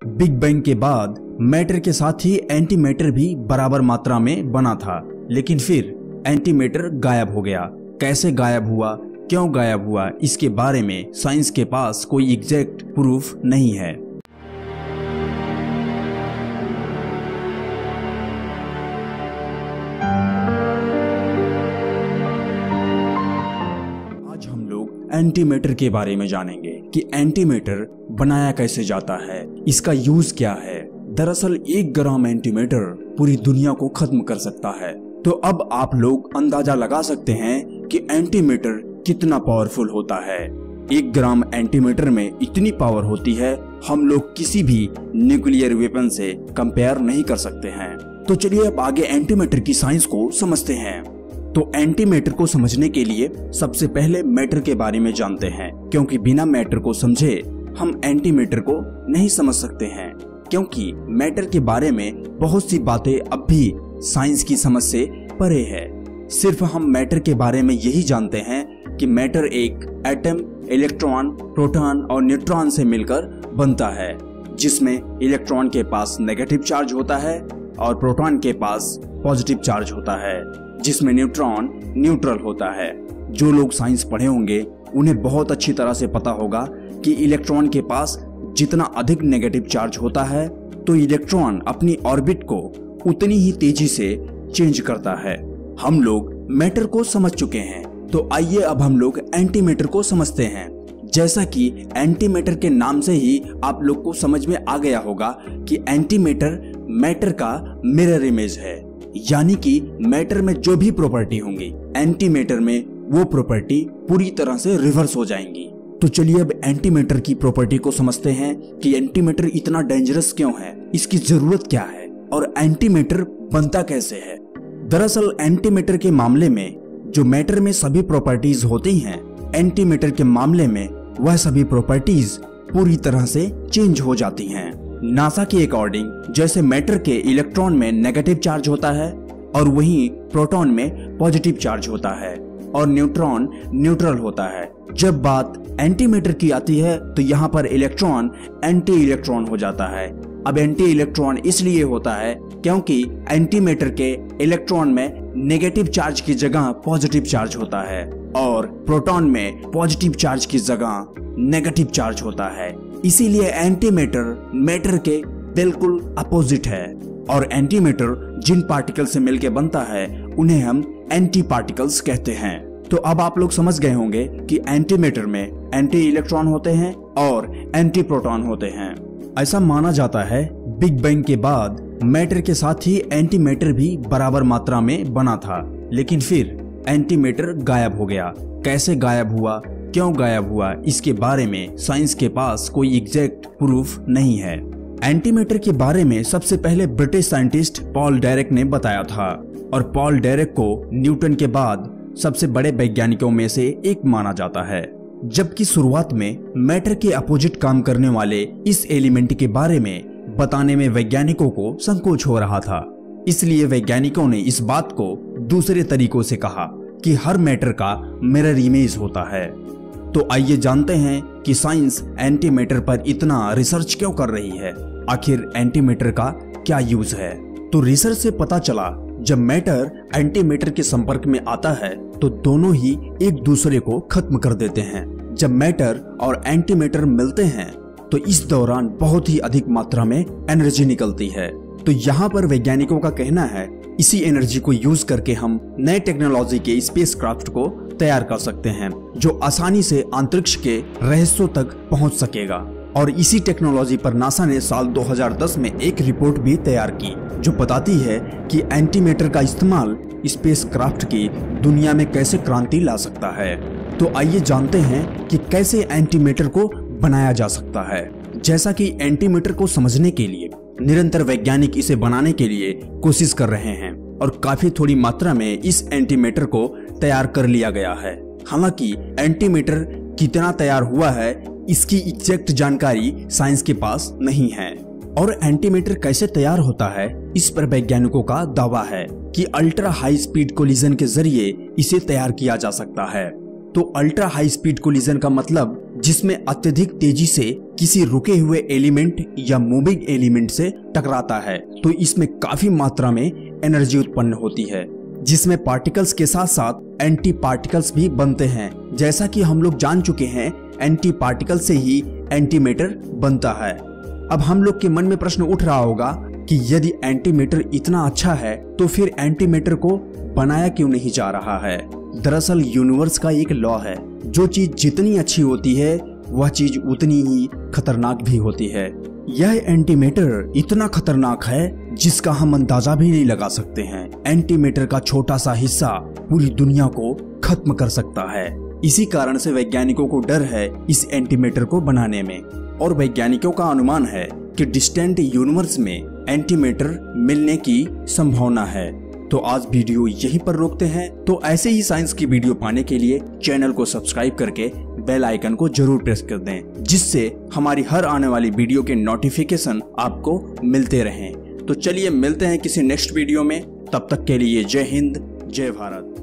Big bang के बाद matter के साथ ही एंटी मैटर भी बराबर मात्रा में बना था, लेकिन फिर एंटी मैटर गायब हो गया। कैसे गायब हुआ, क्यों गायब हुआ, इसके बारे में साइंस के पास कोई एग्जैक्ट प्रूफ नहीं है। आज हम लोग एंटी मैटर के बारे में जानेंगे कि एंटी मैटर बनाया कैसे जाता है, इसका यूज क्या है। दरअसल 1 ग्राम एंटी मैटर पूरी दुनिया को खत्म कर सकता है। तो अब आप लोग अंदाजा लगा सकते हैं कि एंटी मैटर कितना पावरफुल होता है। 1 ग्राम एंटी मैटर में इतनी पावर होती है, हम लोग किसी भी न्यूक्लियर वेपन से कंपेयर नहीं कर सकते हैं। तो चलिए अब आगे एंटी मैटर की साइंस को समझते हैं। तो एंटी मैटर को समझने के लिए सबसे पहले मैटर के बारे में जानते हैं, क्योंकि बिना मैटर को समझे हम एंटी मैटर को नहीं समझ सकते हैं। क्योंकि मैटर के बारे में बहुत सी बातें अब भी साइंस की समझ से परे है। सिर्फ हम मैटर के बारे में यही जानते हैं कि मैटर एक एटम, इलेक्ट्रॉन, प्रोटॉन और न्यूट्रॉन से मिलकर बनता है, जिसमें इलेक्ट्रॉन के पास नेगेटिव चार्ज होता है और प्रोटॉन के पास पॉजिटिव चार्ज होता है, जिसमें न्यूट्रॉन न्यूट्रल होता है। जो लोग साइंस पढ़े होंगे उन्हें बहुत अच्छी तरह से पता होगा कि इलेक्ट्रॉन के पास जितना अधिक नेगेटिव चार्ज होता है तो इलेक्ट्रॉन अपनी ऑर्बिट को उतनी ही तेजी से चेंज करता है। हम लोग मैटर को समझ चुके हैं, तो आइए अब हम लोग एंटी मैटर को समझते हैं। जैसा कि एंटी मैटर के नाम से ही आप लोग को समझ में आ गया होगा कि एंटी मैटर मैटर का मिरर इमेज है, यानी कि मैटर में जो भी प्रॉपर्टी होंगी एंटी मैटर में वो प्रॉपर्टी पूरी तरह से रिवर्स हो जाएंगी। तो चलिए अब एंटी मैटर की प्रॉपर्टी को समझते हैं कि एंटी मैटर इतना डेंजरस क्यों है, इसकी जरूरत क्या है और एंटी मैटर बनता कैसे है। दरअसल एंटी मैटर के मामले में जो मैटर में सभी प्रॉपर्टीज होती हैं, एंटी मैटर के मामले में वह सभी प्रॉपर्टीज पूरी तरह से चेंज हो जाती हैं। नासा के अकॉर्डिंग जैसे मैटर के इलेक्ट्रॉन में नेगेटिव चार्ज होता है और वहीं प्रोटॉन में पॉजिटिव चार्ज होता है और न्यूट्रॉन न्यूट्रल होता है। जब बात एंटी मैटर की आती है तो यहाँ पर इलेक्ट्रॉन एंटी इलेक्ट्रॉन हो जाता है। अब एंटी इलेक्ट्रॉन इसलिए होता है क्योंकि एंटी मैटर के इलेक्ट्रॉन में नेगेटिव चार्ज की जगह पॉजिटिव चार्ज होता है और प्रोटॉन में पॉजिटिव चार्ज की जगह नेगेटिव चार्ज होता है। इसीलिए एंटी मैटर मैटर के बिल्कुल अपोजिट है और एंटी मैटर जिन पार्टिकल से मिलकर बनता है उन्हें हम एंटी पार्टिकल्स कहते हैं। तो अब आप लोग समझ गए होंगे कि एंटी मैटर में एंटी इलेक्ट्रॉन होते हैं और एंटी प्रोटॉन होते हैं। ऐसा माना जाता है बिग बैंग के बाद मैटर के साथ ही एंटी मैटर भी बराबर मात्रा में बना था, लेकिन फिर एंटी मैटर गायब हो गया। कैसे गायब हुआ, क्यों गायब हुआ, इसके बारे में साइंस के पास कोई एग्जैक्ट प्रूफ नहीं है। एंटी मैटर के बारे में सबसे पहले ब्रिटिश साइंटिस्ट पॉल डायरेक ने बताया था और पॉल डायरेक को न्यूटन के बाद सबसे बड़े वैज्ञानिकों में से एक माना जाता है। जबकि शुरुआत में मैटर के अपोजिट काम करने वाले इस एलिमेंट के बारे में बताने में वैज्ञानिकों को संकोच हो रहा था, इसलिए वैज्ञानिकों ने इस बात को दूसरे तरीकों से कहा कि हर मैटर का मिरर इमेज होता है। तो आइए जानते हैं कि साइंस एंटी मैटर पर इतना रिसर्च क्यों कर रही है, आखिर एंटी मैटर का क्या यूज है। तो रिसर्च से पता चला जब मैटर एंटी मैटर के संपर्क में आता है तो दोनों ही एक दूसरे को खत्म कर देते हैं। जब मैटर और एंटी मैटर मिलते हैं तो इस दौरान बहुत ही अधिक मात्रा में एनर्जी निकलती है। तो यहाँ पर वैज्ञानिकों का कहना है इसी एनर्जी को यूज करके हम नए टेक्नोलॉजी के स्पेसक्राफ्ट को तैयार कर सकते हैं जो आसानी से अंतरिक्ष के रहस्यों तक पहुंच सकेगा। और इसी टेक्नोलॉजी पर नासा ने साल 2010 में एक रिपोर्ट भी तैयार की जो बताती है कि एंटी मैटर का इस्तेमाल स्पेसक्राफ्ट की दुनिया में कैसे क्रांति ला सकता है। तो आइए जानते हैं कि कैसे एंटी मैटर को बनाया जा सकता है। जैसा कि एंटी मैटर को समझने के लिए निरंतर वैज्ञानिक इसे बनाने के लिए कोशिश कर रहे हैं और काफी थोड़ी मात्रा में इस एंटी मैटर को तैयार कर लिया गया है। हालांकि एंटी मैटर कितना तैयार हुआ है इसकी एग्जैक्ट जानकारी साइंस के पास नहीं है। और एंटी मैटर कैसे तैयार होता है इस पर वैज्ञानिकों का दावा है कि अल्ट्रा हाई स्पीड कोलिजन के जरिए इसे तैयार किया जा सकता है। तो अल्ट्रा हाई स्पीड कोलिजन का मतलब जिसमें अत्यधिक तेजी से किसी रुके हुए एलिमेंट या मूविंग एलिमेंट से टकराता है तो इसमें काफी मात्रा में एनर्जी उत्पन्न होती है, जिसमें पार्टिकल्स के साथ साथ एंटी पार्टिकल्स भी बनते हैं। जैसा कि हम लोग जान चुके हैं, एंटी पार्टिकल से ही एंटीमैटर बनता है। अब हम लोग के मन में प्रश्न उठ रहा होगा कि यदि एंटीमैटर इतना अच्छा है तो फिर एंटीमैटर को बनाया क्यों नहीं जा रहा है। दरअसल यूनिवर्स का एक लॉ है, जो चीज जितनी अच्छी होती है वह चीज उतनी ही खतरनाक भी होती है। यह एंटीमैटर इतना खतरनाक है जिसका हम अंदाजा भी नहीं लगा सकते हैं। एंटीमैटर का छोटा सा हिस्सा पूरी दुनिया को खत्म कर सकता है। इसी कारण से वैज्ञानिकों को डर है इस एंटीमैटर को बनाने में, और वैज्ञानिकों का अनुमान है कि डिस्टेंट यूनिवर्स में एंटीमैटर मिलने की संभावना है। तो आज वीडियो यहीं पर रोकते हैं। तो ऐसे ही साइंस की वीडियो पाने के लिए चैनल को सब्सक्राइब करके बेल आइकन को जरूर प्रेस कर दें, जिससे हमारी हर आने वाली वीडियो के नोटिफिकेशन आपको मिलते रहें। तो चलिए मिलते हैं किसी नेक्स्ट वीडियो में, तब तक के लिए जय हिंद, जय भारत।